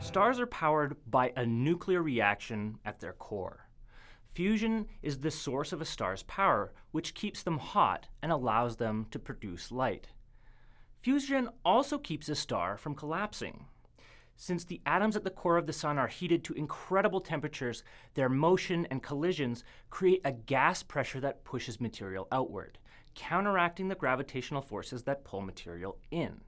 Stars are powered by a nuclear reaction at their core. Fusion is the source of a star's power, which keeps them hot and allows them to produce light. Fusion also keeps a star from collapsing. Since the atoms at the core of the Sun are heated to incredible temperatures, their motion and collisions create a gas pressure that pushes material outward, counteracting the gravitational forces that pull material in.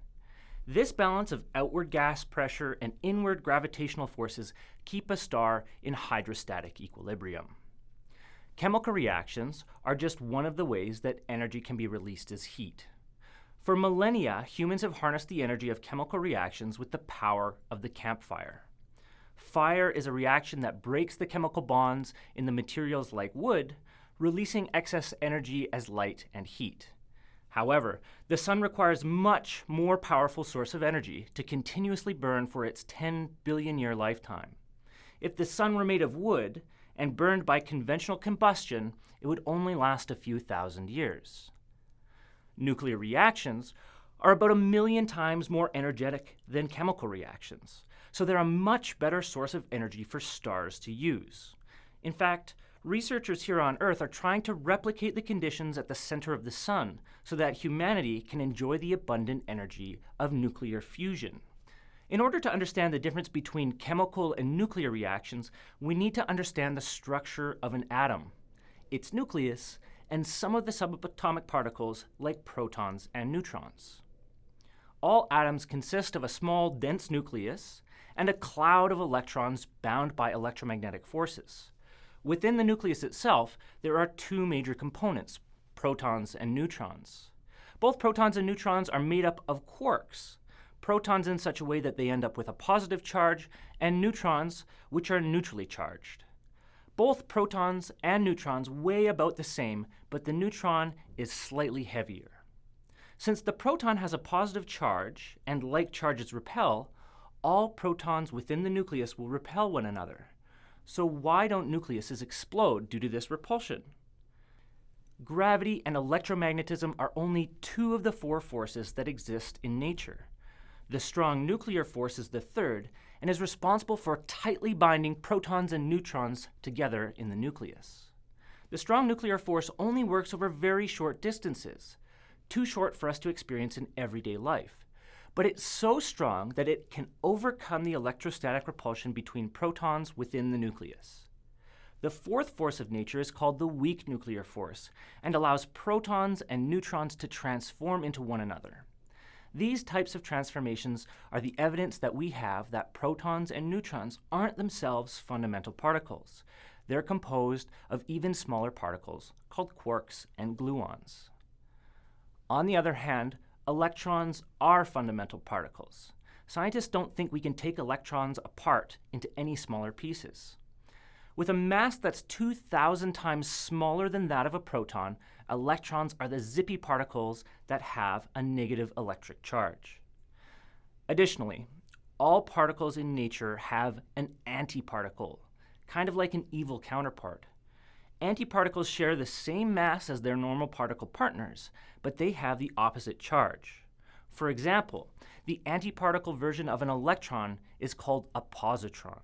This balance of outward gas pressure and inward gravitational forces keep a star in hydrostatic equilibrium. Chemical reactions are just one of the ways that energy can be released as heat. For millennia, humans have harnessed the energy of chemical reactions with the power of the campfire. Fire is a reaction that breaks the chemical bonds in the materials like wood, releasing excess energy as light and heat. However, the Sun requires much more powerful source of energy to continuously burn for its 10 billion year lifetime. If the Sun were made of wood and burned by conventional combustion, it would only last a few thousand years. Nuclear reactions are about 1 million times more energetic than chemical reactions, so they're a much better source of energy for stars to use. In fact, researchers here on Earth are trying to replicate the conditions at the center of the Sun so that humanity can enjoy the abundant energy of nuclear fusion. In order to understand the difference between chemical and nuclear reactions, we need to understand the structure of an atom, its nucleus, and some of the subatomic particles like protons and neutrons. All atoms consist of a small, dense nucleus and a cloud of electrons bound by electromagnetic forces. Within the nucleus itself, there are two major components, protons and neutrons. Both protons and neutrons are made up of quarks, protons in such a way that they end up with a positive charge, and neutrons, which are neutrally charged. Both protons and neutrons weigh about the same, but the neutron is slightly heavier. Since the proton has a positive charge and like charges repel, all protons within the nucleus will repel one another. So why don't nucleuses explode due to this repulsion? Gravity and electromagnetism are only two of the four forces that exist in nature. The strong nuclear force is the third and is responsible for tightly binding protons and neutrons together in the nucleus. The strong nuclear force only works over very short distances, too short for us to experience in everyday life. But it's so strong that it can overcome the electrostatic repulsion between protons within the nucleus. The fourth force of nature is called the weak nuclear force and allows protons and neutrons to transform into one another. These types of transformations are the evidence that we have that protons and neutrons aren't themselves fundamental particles. They're composed of even smaller particles called quarks and gluons. On the other hand, electrons are fundamental particles. Scientists don't think we can take electrons apart into any smaller pieces. With a mass that's 2,000 times smaller than that of a proton, electrons are the zippy particles that have a negative electric charge. Additionally, all particles in nature have an antiparticle, kind of like an evil counterpart. Antiparticles share the same mass as their normal particle partners, but they have the opposite charge. For example, the antiparticle version of an electron is called a positron.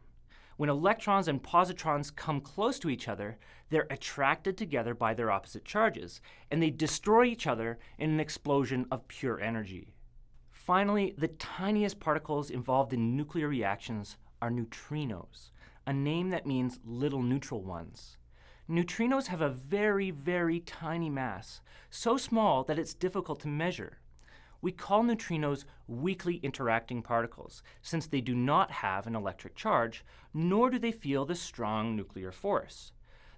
When electrons and positrons come close to each other, they're attracted together by their opposite charges, and they destroy each other in an explosion of pure energy. Finally, the tiniest particles involved in nuclear reactions are neutrinos, a name that means little neutral ones. Neutrinos have a very, very tiny mass, so small that it's difficult to measure. We call neutrinos weakly interacting particles, since they do not have an electric charge, nor do they feel the strong nuclear force.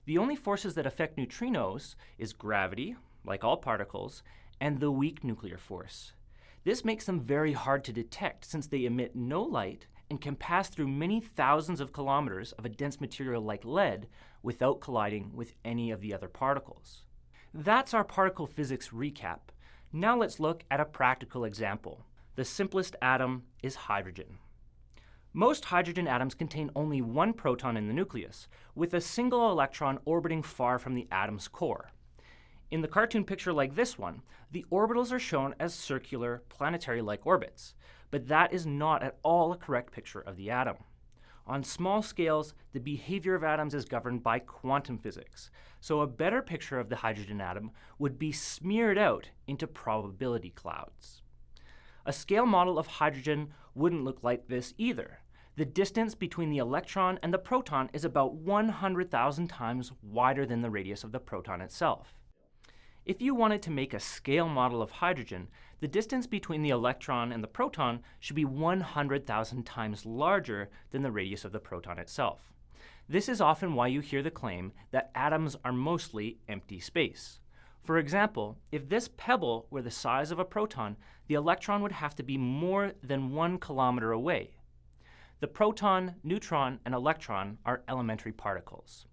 The only forces that affect neutrinos is gravity, like all particles, and the weak nuclear force. This makes them very hard to detect, since they emit no light and can pass through many thousands of kilometers of a dense material like lead without colliding with any of the other particles. That's our particle physics recap. Now let's look at a practical example. The simplest atom is hydrogen. Most hydrogen atoms contain only one proton in the nucleus, with a single electron orbiting far from the atom's core. In the cartoon picture like this one, the orbitals are shown as circular, planetary-like orbits, but that is not at all a correct picture of the atom. On small scales, the behavior of atoms is governed by quantum physics, so a better picture of the hydrogen atom would be smeared out into probability clouds. A scale model of hydrogen wouldn't look like this either. The distance between the electron and the proton is about 100,000 times wider than the radius of the proton itself. If you wanted to make a scale model of hydrogen, the distance between the electron and the proton should be 100,000 times larger than the radius of the proton itself. This is often why you hear the claim that atoms are mostly empty space. For example, if this pebble were the size of a proton, the electron would have to be more than 1 kilometer away. The proton, neutron, and electron are elementary particles.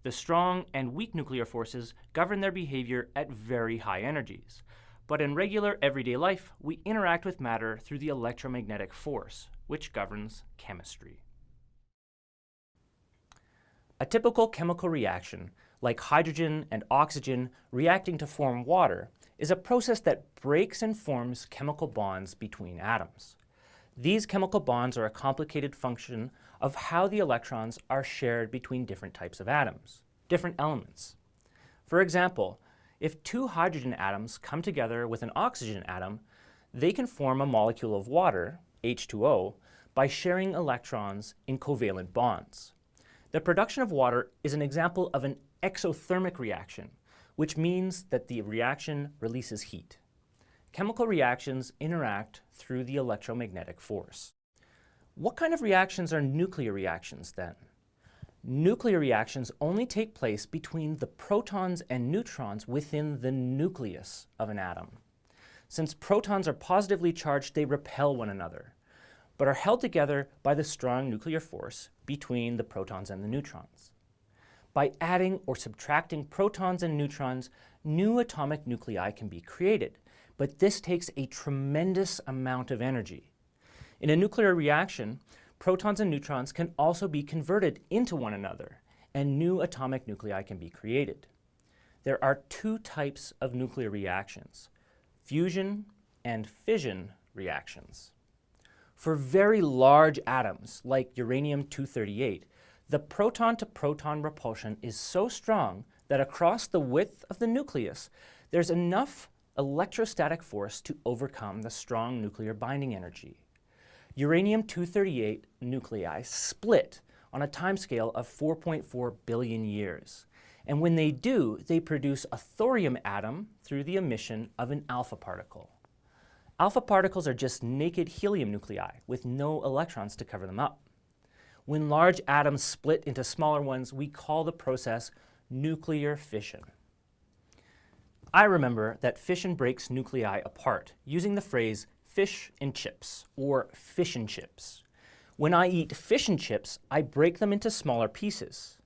The strong and weak nuclear forces govern their behavior at very high energies. But in regular everyday life, we interact with matter through the electromagnetic force, which governs chemistry. A typical chemical reaction, like hydrogen and oxygen reacting to form water, is a process that breaks and forms chemical bonds between atoms. These chemical bonds are a complicated function of how the electrons are shared between different types of atoms, different elements. For example, if two hydrogen atoms come together with an oxygen atom, they can form a molecule of water, H2O, by sharing electrons in covalent bonds. The production of water is an example of an exothermic reaction, which means that the reaction releases heat. Chemical reactions interact through the electromagnetic force. What kind of reactions are nuclear reactions then? Nuclear reactions only take place between the protons and neutrons within the nucleus of an atom. Since protons are positively charged, they repel one another, but are held together by the strong nuclear force between the protons and the neutrons. By adding or subtracting protons and neutrons, new atomic nuclei can be created, but this takes a tremendous amount of energy. In a nuclear reaction, protons and neutrons can also be converted into one another, and new atomic nuclei can be created. There are two types of nuclear reactions: fusion and fission reactions. For very large atoms, like uranium-238, the proton-to-proton repulsion is so strong that across the width of the nucleus, there's enough electrostatic force to overcome the strong nuclear binding energy. Uranium-238 nuclei split on a timescale of 4.4 billion years. And when they do, they produce a thorium atom through the emission of an alpha particle. Alpha particles are just naked helium nuclei with no electrons to cover them up. When large atoms split into smaller ones, we call the process nuclear fission. I remember that fission breaks nuclei apart using the phrase fish and chips, or fish and chips. When I eat fish and chips, I break them into smaller pieces.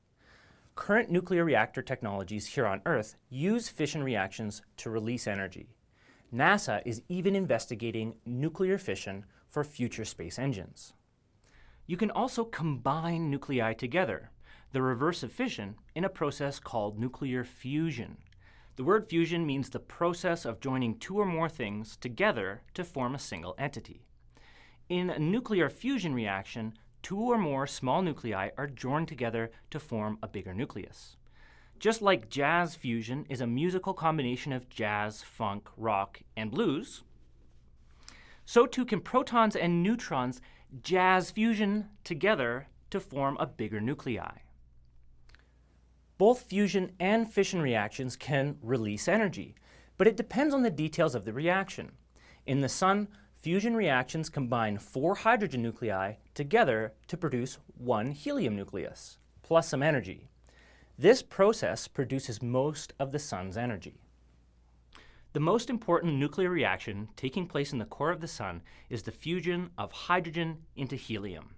Current nuclear reactor technologies here on Earth use fission reactions to release energy. NASA is even investigating nuclear fission for future space engines. You can also combine nuclei together, the reverse of fission, in a process called nuclear fusion. The word fusion means the process of joining two or more things together to form a single entity. In a nuclear fusion reaction, two or more small nuclei are joined together to form a bigger nucleus. Just like jazz fusion is a musical combination of jazz, funk, rock, and blues, so too can protons and neutrons jazz fusion together to form a bigger nuclei. Both fusion and fission reactions can release energy, but it depends on the details of the reaction. In the Sun, fusion reactions combine 4 hydrogen nuclei together to produce 1 helium nucleus, plus some energy. This process produces most of the Sun's energy. The most important nuclear reaction taking place in the core of the Sun is the fusion of hydrogen into helium.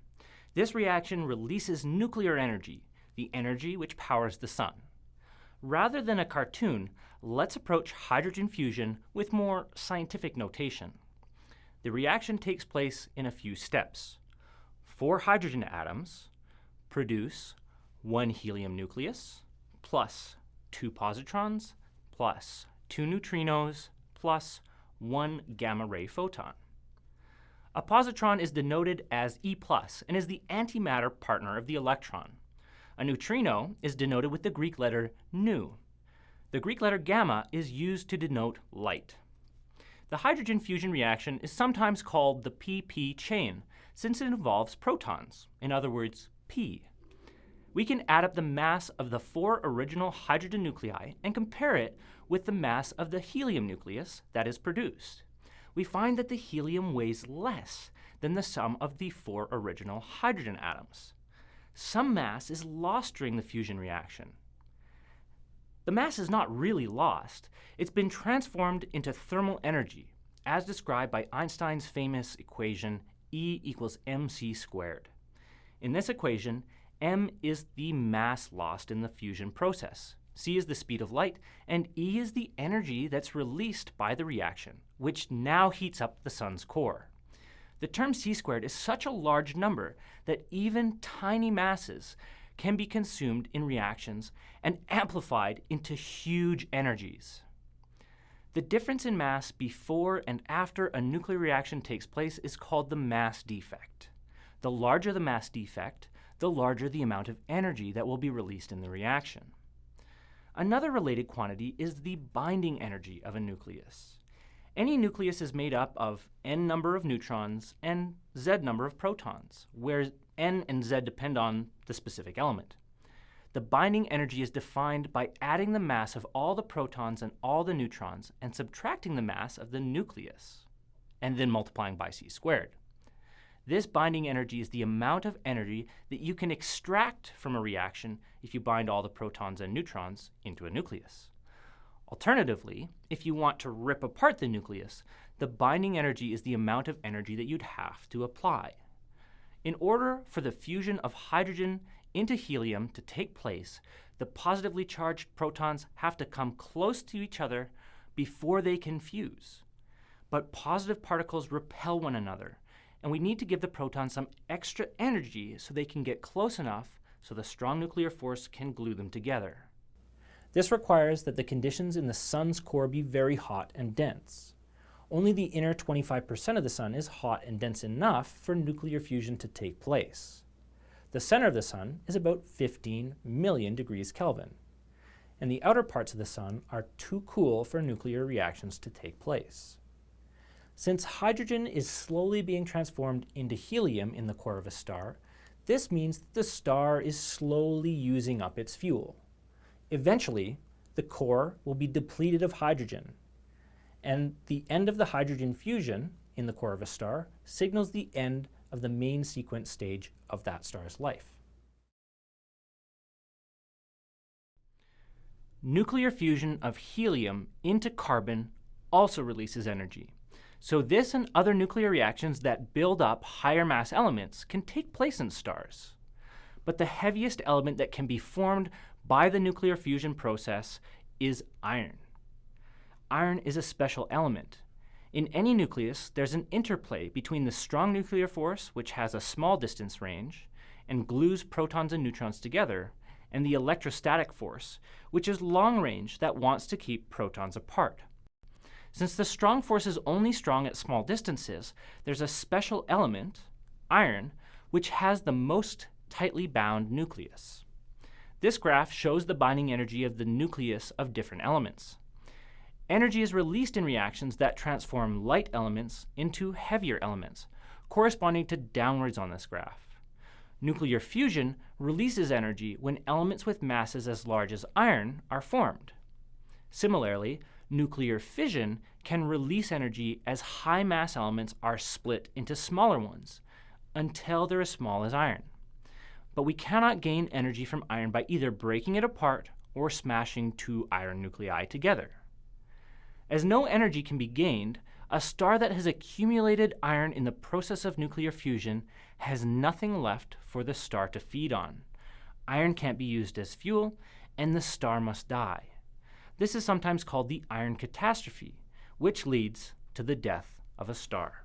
This reaction releases nuclear energy, the energy which powers the Sun. Rather than a cartoon, let's approach hydrogen fusion with more scientific notation. The reaction takes place in a few steps. 4 hydrogen atoms produce 1 helium nucleus plus 2 positrons plus 2 neutrinos plus 1 gamma ray photon. A positron is denoted as E+ and is the antimatter partner of the electron. A neutrino is denoted with the Greek letter nu. The Greek letter gamma is used to denote light. The hydrogen fusion reaction is sometimes called the pp chain, since it involves protons, in other words, P. We can add up the mass of the 4 original hydrogen nuclei and compare it with the mass of the helium nucleus that is produced. We find that the helium weighs less than the sum of the 4 original hydrogen atoms. Some mass is lost during the fusion reaction. The mass is not really lost. It's been transformed into thermal energy, as described by Einstein's famous equation E equals mc squared. In this equation, m is the mass lost in the fusion process, c is the speed of light, and E is the energy that's released by the reaction, which now heats up the sun's core. The term c squared is such a large number that even tiny masses can be consumed in reactions and amplified into huge energies. The difference in mass before and after a nuclear reaction takes place is called the mass defect. The larger the mass defect, the larger the amount of energy that will be released in the reaction. Another related quantity is the binding energy of a nucleus. Any nucleus is made up of n number of neutrons and z number of protons, where n and z depend on the specific element. The binding energy is defined by adding the mass of all the protons and all the neutrons and subtracting the mass of the nucleus, and then multiplying by c squared. This binding energy is the amount of energy that you can extract from a reaction if you bind all the protons and neutrons into a nucleus. Alternatively, if you want to rip apart the nucleus, the binding energy is the amount of energy that you'd have to apply. In order for the fusion of hydrogen into helium to take place, the positively charged protons have to come close to each other before they can fuse. But positive particles repel one another, and we need to give the protons some extra energy so they can get close enough so the strong nuclear force can glue them together. This requires that the conditions in the sun's core be very hot and dense. Only the inner 25% of the sun is hot and dense enough for nuclear fusion to take place. The center of the sun is about 15 million degrees Kelvin, and the outer parts of the sun are too cool for nuclear reactions to take place. Since hydrogen is slowly being transformed into helium in the core of a star, this means that the star is slowly using up its fuel. Eventually, the core will be depleted of hydrogen, and the end of the hydrogen fusion in the core of a star signals the end of the main sequence stage of that star's life. Nuclear fusion of helium into carbon also releases energy. So this and other nuclear reactions that build up higher mass elements can take place in stars. But the heaviest element that can be formed by the nuclear fusion process is iron. Iron is a special element. In any nucleus, there's an interplay between the strong nuclear force, which has a small distance range and glues protons and neutrons together, and the electrostatic force, which is long range that wants to keep protons apart. Since the strong force is only strong at small distances, there's a special element, iron, which has the most tightly bound nucleus. This graph shows the binding energy of the nucleus of different elements. Energy is released in reactions that transform light elements into heavier elements, corresponding to downwards on this graph. Nuclear fusion releases energy when elements with masses as large as iron are formed. Similarly, nuclear fission can release energy as high mass elements are split into smaller ones until they're as small as iron. But we cannot gain energy from iron by either breaking it apart or smashing 2 iron nuclei together. As no energy can be gained, a star that has accumulated iron in the process of nuclear fusion has nothing left for the star to feed on. Iron can't be used as fuel, and the star must die. This is sometimes called the iron catastrophe, which leads to the death of a star.